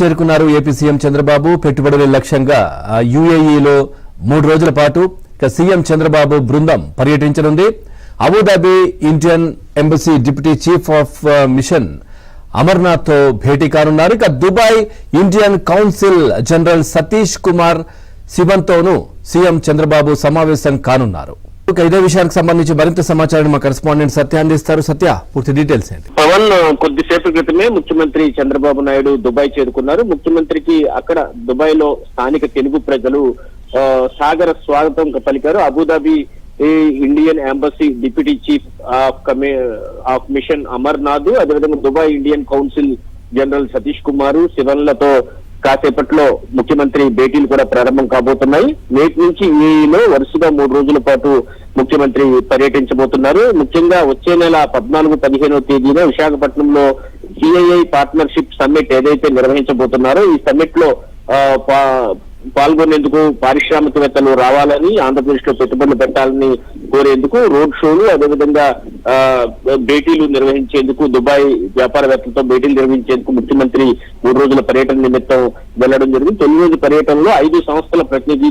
చేరుకున్నారు AP CM Chandrababu. పెట్టుబడుల లక్ష్యంగా యుఏఈలో 3 రోజుల పాటు సీఎం చంద్రబాబు బృందం పర్యటించనుంది. Abu Dhabi Indian embassy deputy chief of mission Amarnath తో భేటీ కానున్నారు. ఇక Dubai Indian council general Satish Kumar Sivan తోనూ సీఎం చంద్రబాబు సమావేశం కానున్నారు. ఇదే విషయానికి సంబంధించి మరింత సమాచారం మా కరెస్పాండెంట్ సత్య అందిస్తారు. సత్య, పూర్తి డీటెయిల్స్ ఏంటి? పవన్ కొద్దిసేపు క్రితమే ముఖ్యమంత్రి చంద్రబాబు నాయుడు దుబాయ్ చేరుకున్నారు. ముఖ్యమంత్రికి అక్కడ దుబాయ్ లో స్థానిక తెలుగు ప్రజలు సాగర స్వాగతం పలికారు. Abu Dhabi Indian embassy deputy chief of mission Amarnath, అదేవిధంగా Dubai Indian council general Satish Kumar శివన్లతో కాసేపట్లో ముఖ్యమంత్రి భేటీలు కూడా ప్రారంభం కాబోతున్నాయి. నేటి నుంచి యూఏఈలో వరుసగా 3 రోజుల పాటు ముఖ్యమంత్రి పర్యటించబోతున్నారు. ముఖ్యంగా వచ్చే నెల 14, 15వ తేదీన విశాఖపట్నంలో సిఐఐ పార్ట్నర్షిప్ సమ్మిట్ ఏదైతే నిర్వహించబోతున్నారో ఈ సమ్మిట్ లో పాల్గొనేందుకు పారిశ్రామికవేత్తలు రావాలని, ఆంధ్రప్రదేశ్ లో పెట్టుబడులు పెట్టాలని కోరేందుకు రోడ్ షోలు, అదేవిధంగా భేటీలు నిర్వహించేందుకు దుబాయ్ వ్యాపారవేత్తలతో భేటీలు నిర్వహించేందుకు ముఖ్యమంత్రి 3 రోజుల పర్యటన నిమిత్తం వెళ్లడం జరిగింది. 9 రోజు పర్యటనలో 5 సంస్థల ప్రతినిధి